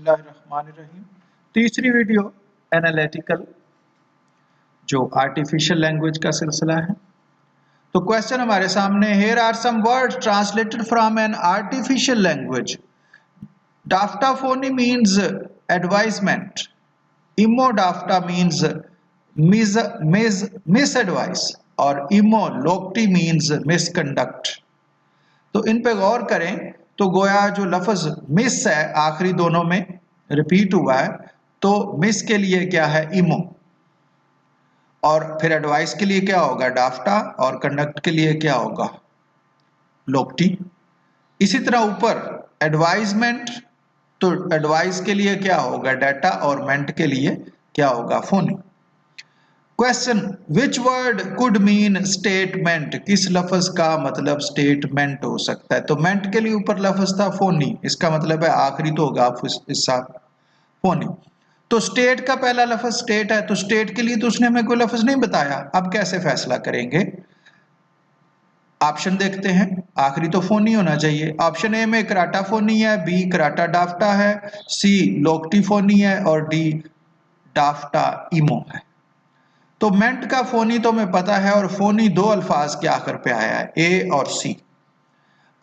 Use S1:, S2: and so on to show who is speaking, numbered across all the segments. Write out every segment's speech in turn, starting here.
S1: बिस्मिल्लाहिर्रहमानिर्रहीम। तीसरी video analytical जो आर्टिफिशियल लैंग्वेज का सिलसिला है। तो क्वेश्चन हमारे सामने, here are some words translated from an artificial language. डाफ्टाफोनी मीन्स एडवाइजमेंट, इमोडाफ्टा मीन्स मिस एडवाइस और इमोलोक्टी मीन्स मिसकंडक्ट। तो इन पे गौर करें तो गोया जो लफ्ज मिस है आखिरी दोनों में रिपीट हुआ है, तो मिस के लिए क्या है इमो, और फिर एडवाइस के लिए क्या होगा डाफ्टा, और कंडक्ट के लिए क्या होगा लोक्टी। इसी तरह ऊपर एडवाइजमेंट, तो एडवाइस के लिए क्या होगा डाटा, और मेंट के लिए क्या होगा Fani. Question, which word could mean statement, किस लफ्ज का मतलब स्टेटमेंट हो सकता है। तो मेंट के लिए ऊपर लफ्ज था फोनी, इसका मतलब है आखिरी तो होगा इस साथ फोनी। तो स्टेट का पहला लफ्ज स्टेट है, तो स्टेट के लिए तो उसने हमें कोई लफ्ज नहीं बताया। अब कैसे फैसला करेंगे, ऑप्शन देखते हैं। आखिरी तो फोनी होना चाहिए। ऑप्शन ए में कराटा फोनी है, बी कराटा डाफ्टा है, सी लोक्टी फोनी है, और डी डाफ्टा इमो है। तो मेंट का फोनी तो हमें पता है, और फोनी दो अल्फाज के आखिर पे आया है, ए और सी।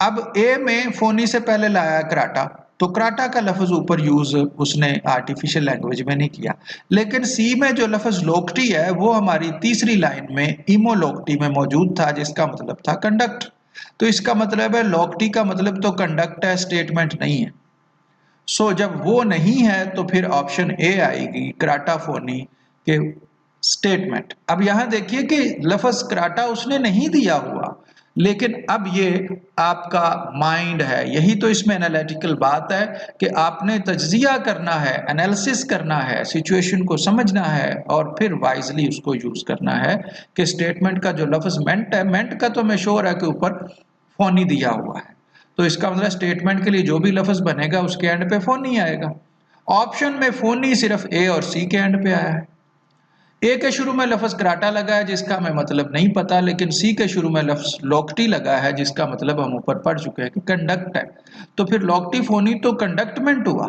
S1: अब ए में फोनी से पहले लाया कराटा, तो कराटा का लफ्ज ऊपर यूज उसने आर्टिफिशियल लैंग्वेज में नहीं किया। लेकिन सी में जो लफ्ज लोक्टी है वो हमारी तीसरी लाइन में इमोलोक्टी में मौजूद था, जिसका मतलब था कंडक्ट। तो इसका मतलब है लोक्टी का मतलब तो कंडक्ट है, स्टेटमेंट नहीं है। सो जब वो नहीं है तो फिर ऑप्शन ए आएगी कराटा फोनी के स्टेटमेंट। अब यहां देखिए कि लफ्ज कराटा उसने नहीं दिया हुआ, लेकिन अब ये आपका माइंड है। यही तो इसमें एनालिटिकल बात है कि आपने तज्जिया करना है, एनालिसिस करना है, सिचुएशन को समझना है, और फिर वाइजली उसको यूज करना है कि स्टेटमेंट का जो लफ्ज मेंट है, मेंट का तो हमें श्योर है कि ऊपर फोनी दिया हुआ है, तो इसका मतलब स्टेटमेंट के लिए जो भी लफ्ज बनेगा उसके एंड पे फोनी आएगा। ऑप्शन में फोनी सिर्फ ए और सी के एंड पे आया है। ए के शुरू में लफ्ज कराटा लगा है जिसका हमें मतलब नहीं पता, लेकिन सी के शुरू में लफ्ज लोक्टी लगा है जिसका मतलब हम ऊपर पढ़ चुके हैं कि कंडक्ट है। तो फिर लोक्टी फोनी तो कंडक्टमेंट हुआ,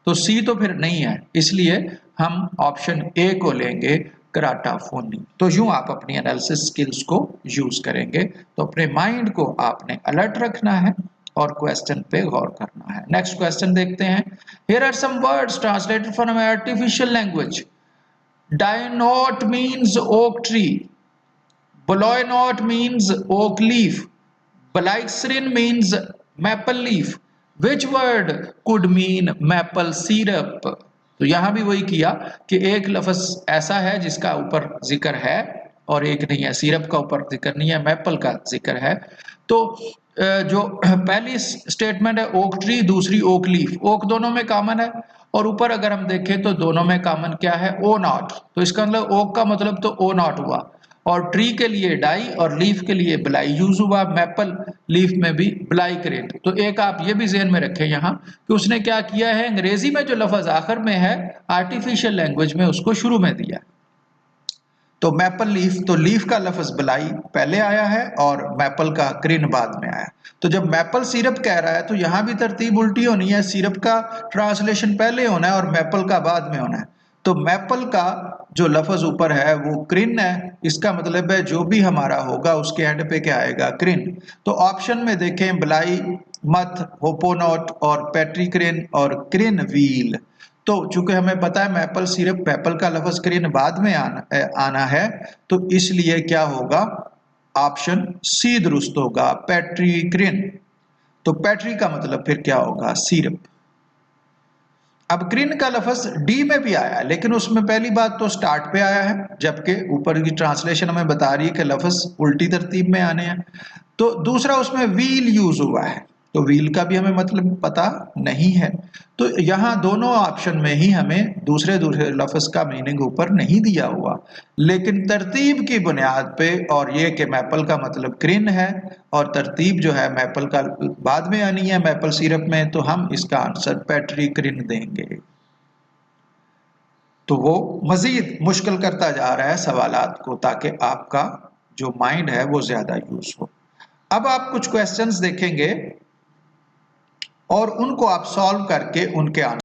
S1: तो सी तो फिर नहीं है, इसलिए हम ऑप्शन ए को लेंगे कराटा फोनी। तो यूं आप अपनी एनालिसिस स्किल्स को यूज करेंगे। तो अपने माइंड को आपने अलर्ट रखना है और क्वेश्चन पे गौर करना है। नेक्स्ट क्वेश्चन देखते हैं। Here are some words translated from artificial language. Dianot means oak tree. Boloinot means oak leaf. Blyxrin means maple leaf. Which word could mean maple syrup? तो यहां भी वही किया कि एक लफ्ज ऐसा है जिसका ऊपर जिक्र है और एक नहीं है, सिरप का ऊपर जिक्र नहीं है, मैपल का जिक्र है। तो जो पहली स्टेटमेंट है ओक ट्री, दूसरी ओक लीफ, ओक दोनों में कॉमन है, और ऊपर अगर हम देखें तो दोनों में कॉमन क्या है ओ नॉट। तो इसका मतलब ओक का मतलब तो ओ नॉट हुआ, और ट्री के लिए डाई और लीफ के लिए ब्लाई यूज हुआ, मैपल लीफ में भी ब्लाई करेंट। तो एक आप ये भी ज़हन में रखें यहाँ कि उसने क्या किया है, अंग्रेजी में जो लफ्ज आखिर में है आर्टिफिशियल लैंग्वेज में उसको शुरू में दिया। तो मैपल लीफ, तो लीफ का लफ्ज ब्लाई पहले आया है और मैपल का क्रिन बाद में आया। तो जब मैपल सिरप कह रहा है तो यहां भी तरतीब उल्टी होनी है, सिरप का ट्रांसलेशन पहले होना है और मैपल का बाद में होना है। तो मैपल का जो लफ्ज ऊपर है वो क्रिन है, इसका मतलब है जो भी हमारा होगा उसके एंड पे क्या आएगा क्रिन। तो ऑप्शन में देखें ब्लाई, मथ, होपोनोट और पेट्रिक्रिन और क्रिन व्हील। तो चूंकि हमें पता है मैपल सिरप, मैपल का लफ्ज क्रिन बाद में आना है, तो इसलिए क्या होगा ऑप्शन सी दुरुस्त होगा, पेट्रिक्रिन। तो पेट्री का मतलब फिर क्या होगा सिरप। अब क्रिन का लफ्ज डी में भी आया है, लेकिन उसमें पहली बात तो स्टार्ट पे आया है, जबकि ऊपर की ट्रांसलेशन हमें बता रही है कि लफ्ज उल्टी तरतीब में आने हैं। तो दूसरा उसमें व्हील यूज हुआ है, तो व्हील का भी हमें मतलब पता नहीं है। तो यहाँ दोनों ऑप्शन में ही हमें दूसरे दूसरे लफ्ज का मीनिंग ऊपर नहीं दिया हुआ, लेकिन तरतीब की बुनियाद पे, और ये कि मैपल का मतलब क्रिन है और तरतीब जो है मैपल का बाद में आनी है मैपल सिरप में, तो हम इसका आंसर पेट्री क्रिन देंगे। तो वो मजीद मुश्किल करता जा रहा है सवालात को, ताकि आपका जो माइंड है वो ज्यादा यूज हो। अब आप कुछ क्वेश्चंस देखेंगे और उनको आप सॉल्व करके उनके आंसर